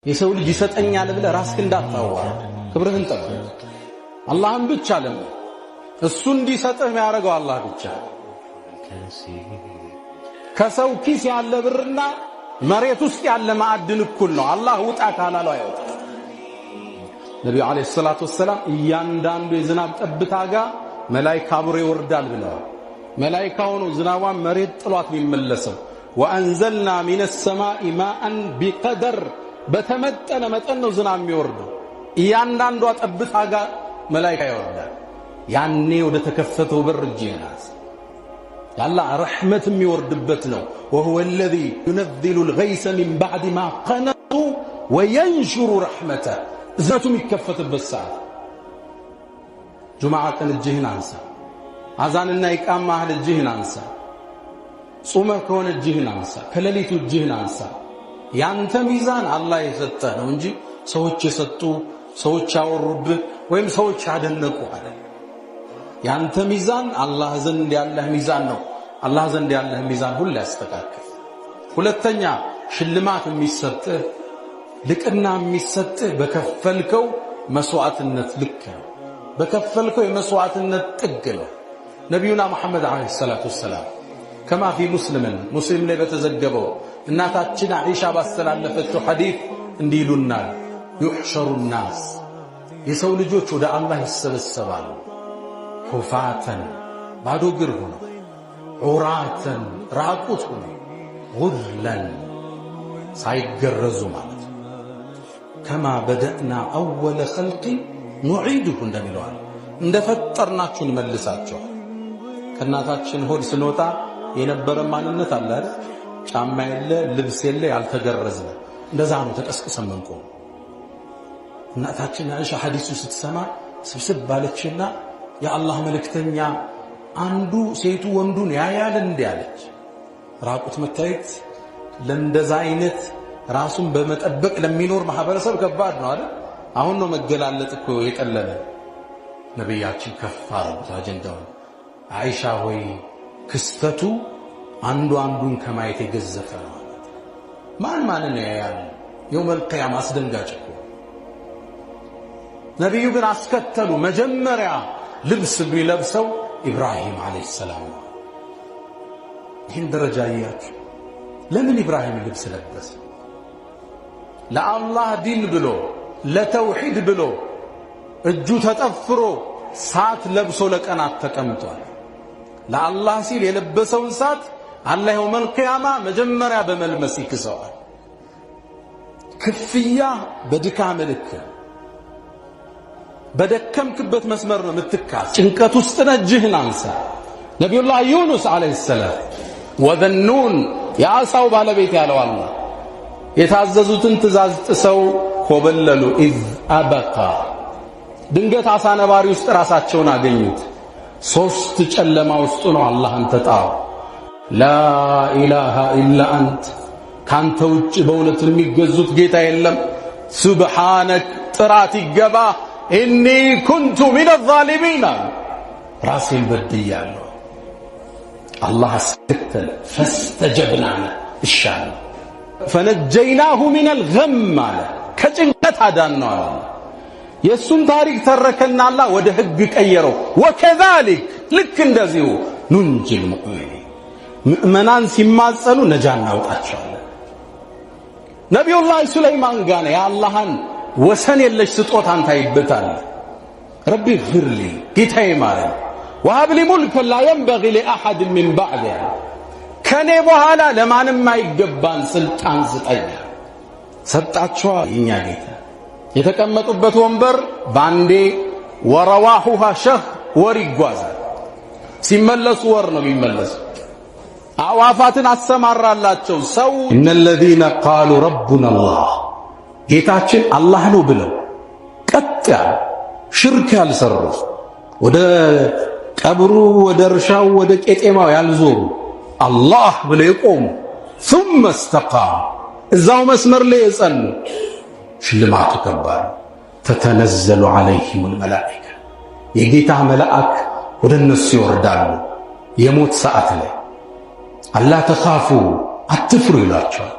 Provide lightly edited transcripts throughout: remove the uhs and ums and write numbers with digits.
የሰው ልጅ ይሰጠኛል ብለህ ራስህን እንዳታዋርድ ክብርህን ጠብቅ። አላህን ብቻ ለምን እሱ እንዲሰጥህ የሚያደርገው አላህ ብቻ። ከሰው ኪስ ያለ ብርና መሬት ውስጥ ያለ ማዕድን እኩል ነው። አላህ ውጣ ካላለው አይወጣም። ነብዩ አለይሂ ሰላቱ ወሰላም እያንዳንዱ የዝናብ ጠብታ ጋር መላእክት አብሮ ይወርዳል ብለዋል። መላእክት ሆኖ ዝናቧን መሬት ጥሏት የሚመለሰው ወአንዘልና ሚነ ሰማኢ ማአን ቢቀደር በተመጠነ መጠን ነው ዝናብ የሚወርደው። እያንዳንዷ ጠብታ ጋር መላእክት ይወርዳል። ያኔ ወደ ተከፈተው በር እጅህናስ ያላ ረህመት የሚወርድበት ነው። وهو الذي ينزل الغيث من بعد ما قنطوا وينشر رحمته እዝነቱ የሚከፈትበት ሰዓት ጁምዓ ቀን እጅህን አንሳ። አዛንና ኢቃማ ማህል እጅህን አንሳ። ጾመህ ከሆነ እጅህን አንሳ። ከሌሊቱ እጅህን አንሳ። ያንተ ሚዛን አላህ የሰጠህ ነው እንጂ ሰዎች የሰጡ ሰዎች ያወሩብህ ወይም ሰዎች ያደነቁ አይደል። ያንተ ሚዛን አላህ ዘንድ ያለህ ሚዛን ነው። አላህ ዘንድ ያለህ ሚዛን ሁሉ ያስተካክል። ሁለተኛ ሽልማት የሚሰጥህ ልቅና የሚሰጥህ በከፈልከው መስዋዕትነት ልክ ነው። በከፈልከው የመስዋዕትነት ጥግ ነው። ነቢዩና መሐመድ አለይሂ ሰላቱ ወሰላም ከማ ፊ ሙስሊም ላይ በተዘገበው እናታችን አይሻ ባስተላለፈችው ሐዲስ እንዲህ ይሉናል። يحشر الناس የሰው ልጆች ወደ አላህ ይሰበሰባሉ። ሁፋተን ባዶ እግር ሆነው፣ ዑራተን ራቁት ሆነው፣ ጉርለን ሳይገረዙ ማለት ነው። ከማ በደእና አወለ ኸልቂ ኑዒዱሁ እንደሚለዋል እንደፈጠርናችሁ እንመልሳቸዋል። ከእናታችን ሆድ ስንወጣ የነበረ ማንነት አለ አይደል? ጫማ የለ ልብስ የለ ያልተገረዝነ እንደዛ ነው ተቀስቅሰን መንቆም። እናታችን አይሻ ሐዲሱ ስትሰማ ስብስብ ባለችና የአላህ መልእክተኛ አንዱ ሴቱ ወንዱን ያያል እንዴ አለች። ራቁት መታየት ለእንደዛ አይነት ራሱን በመጠበቅ ለሚኖር ማህበረሰብ ከባድ ነው አይደል? አሁን ነው መገላለጥ እኮ የቀለለ። ነብያችን ከፍ አረጉት አጀንዳውን። አይሻ ሆይ ክስተቱ አንዱ አንዱን ከማየት የገዘፈ ነው ማለት ማንን ያያል? የውመል ቂያማ አስደንጋጭ እኮ። ነብዩ ግን አስከተሉ። መጀመሪያ ልብስ ቢለብሰው ኢብራሂም አለይሂ ሰላም ነው። ይህን ደረጃ ያያችሁ። ለምን ኢብራሂም ልብስ ለበሰ? ለአላህ ዲን ብሎ ለተውሂድ ብሎ እጁ ተጠፍሮ ሳት ለብሶ ለቀናት ተቀምጧል። ለአላህ ሲል የለበሰውን ሳት አላህ የውመል ቂያማ መጀመሪያ በመልመስ ይክሰዋል። ክፍያ በድካም ልክ በደከምክበት መስመር ነው የምትካስ። ጭንቀት ውስጥ ነህ፣ እጅህን አንሳ። ነቢዩላህ ዩኑስ አለይሂ ሰላም ወዘኑን የአሳው ባለቤት ያለው አላህ የታዘዙትን ትእዛዝ ጥሰው ኮበለሉ። ኢዝ አበቃ ድንገት አሳ ነባሪ ውስጥ ራሳቸውን አገኙት። ሶስት ጨለማ ውስጥ ነው አላህን ተጣሩ። ላኢላሃ ኢላ አንት ካንተ ውጭ በእውነት የሚገዙት ጌታ የለም። ሱብሓነክ ጥራት ይገባ። ኢኒ ኩንቱ ሚነ ዛሊሚን ራሴን በድያለሁ። አላህ አስከተለ ፈስተጀብና እሻለ ፈነጀይናሁ ሚነል ገም አለ ከጭንቀት አዳነው አለ። የእሱን ታሪክ ተረከና አላህ ወደ ህግ ቀየረው። ወከዛሊክ ልክ እንደዚሁ ኑንጂል ሙእሚኒን ምእመናን ሲማጸኑ ነጃ እናውጣቸዋለን። ነቢዩላህ ሱለይማን ጋር የአላህን ወሰን የለሽ ስጦታን ታይበታል። ረቢ ግፍርሊ ጌታዬ ማረኝ፣ ወሀብ ሊ ሙልከን ላ የንበጊ ሊአሐድ ሚን ባዕድ ከኔ በኋላ ለማንም አይገባን ስልጣን ስጠኝ። ሰጣቸዋ የኛ ጌታ። የተቀመጡበት ወንበር ባንዴ ወረዋሁሃ ሸህ ወር ይጓዛል። ሲመለሱ ወር ነው የሚመለሱ። አዕዋፋትን አሰማራላቸው። ሰው እነለዚነ ቃሉ ረቡና አላህ ጌታችን አላህ ነው ብለው ቀጥ ያሉ ሽርክ ያልሰሩ ወደ ቀብሩ ወደ እርሻው ወደ ቄጤማው ያልዞሩ አላህ ብለው የቆሙ ثم استقاموا እዛው መስመር ላይ የጸኑ ሽልማቱ ከባድ። ተተነዘሉ ዐለይሂም አልመላኢካ የጌታ መላእክ ወደ እነሱ ይወርዳሉ። የሞት ሰዓት ላይ አላ ተኻፉ አትፍሩ ይላቸዋል።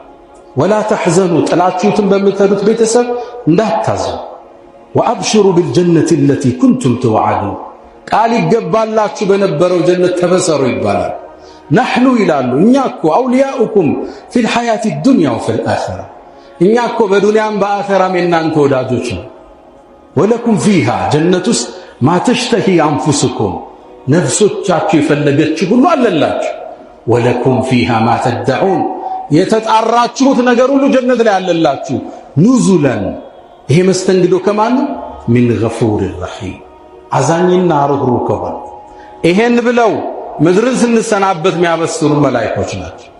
ወላ ተሕዘኑ ጥላችሁትን በምትሄዱት ቤተሰብ እንዳታዝኑ ወአብሽሩ ቢልጀነቲ አለቲ ኩንቱም ትውዓዱን ቃል ይገባላችሁ በነበረው ጀነት ተበሰሩ ይባላል። ነሕኑ ይላሉ እኛ እኮ አውሊያኡኩም ፊል ሐያቲ ዱንያ ወፊል አኺራ እኛ እኮ በዱንያም በአኺራም የናንተ ወዳጆች ነው። ወለኩም ፊሃ ጀነት ውስጥ ማ ተሽተሂ አንፉስኩም ነፍሶቻችሁ የፈለገች ሁሉ አለላችሁ። ወለኩም ፊሃ ማ ተደዑን የተጣራችሁት ነገር ሁሉ ጀነት ላይ አለላችሁ። ኑዙለን ይሄ መስተንግዶ ከማን ሚን ገፉር ረሒም አዛኝና ርኅሩህ ከሆነ ይሄን ብለው ምድርን ስንሰናበት የሚያበስሩ መላእክቶች ናቸው።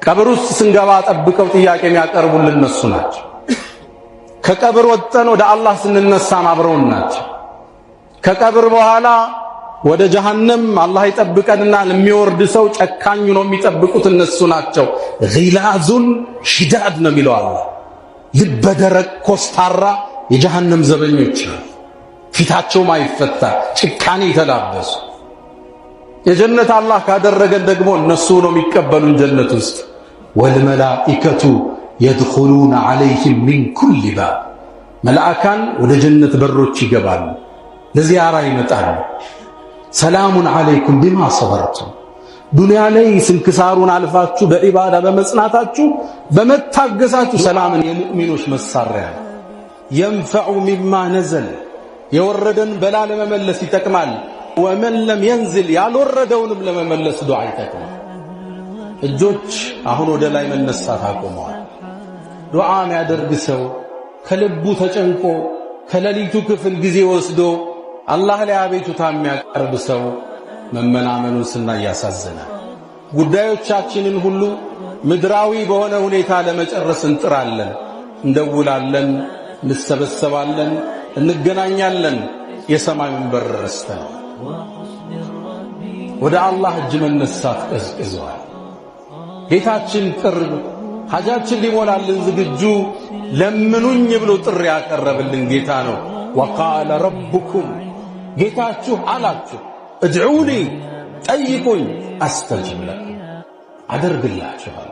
ቀብር ውስጥ ስንገባ ጠብቀው ጥያቄ የሚያቀርቡልን እነሱ ናቸው። ከቀብር ወጥተን ወደ አላህ ስንነሳ አብረውን ናቸው። ከቀብር በኋላ ወደ ጀሃነም አላህ ይጠብቀንና ለሚወርድ ሰው ጨካኝ ነው የሚጠብቁት እነሱ ናቸው። ጊላዙን ሽዳድ ነው የሚለው አላህ። ልበደረቅ ኮስታራ የጀሃነም ዘበኞች ፊታቸው ማይፈታ ጭካኔ የተላበሱ የጀነት አላህ ካደረገን ደግሞ እነሱ ነው የሚቀበሉን ጀነት ውስጥ። ወልመላኢከቱ የድኹሉነ ዐለይሂም ሚን ኩሊ ባብ መላእካን ወደ ጀነት በሮች ይገባሉ፣ ለዚያራ ይመጣሉ። ሰላሙን ዐለይኩም ቢማ ሰበርቱም ዱንያ ላይ ስንክሳሩን አልፋችሁ በዒባዳ በመጽናታችሁ በመታገሳችሁ ሰላምን የሙእሚኖች መሳሪያ ነው። የንፈዑ ሚማ ነዘል የወረደን በላ ለመመለስ ይጠቅማል። ወመን ለም የንዝል ያልወረደውንም ለመመለስ ዱዓ ይጠቅማል። እጆች አሁን ወደ ላይ መነሳት አቁመዋል። ዱዓ የሚያደርግ ሰው ከልቡ ተጨንቆ ከሌሊቱ ክፍል ጊዜ ወስዶ አላህ ላይ አቤቱታ የሚያቀርብ ሰው መመናመኑን ስናይ ያሳዝናል። ጉዳዮቻችንን ሁሉ ምድራዊ በሆነ ሁኔታ ለመጨረስ እንጥራለን፣ እንደውላለን፣ እንሰበሰባለን፣ እንገናኛለን። የሰማዩን በር ረስተን ወደ አላህ እጅ መነሳት ቀዝቅዟል። ጌታችን ቅርብ ሐጃችን ሊሞላልን ዝግጁ ለምኑኝ ብሎ ጥሪ ያቀረበልን ጌታ ነው። ወቃለ ረብኩም ጌታችሁ አላችሁ እድዑኒ ጠይቁኝ አስተጅብ ለኩም አደርግላችኋል።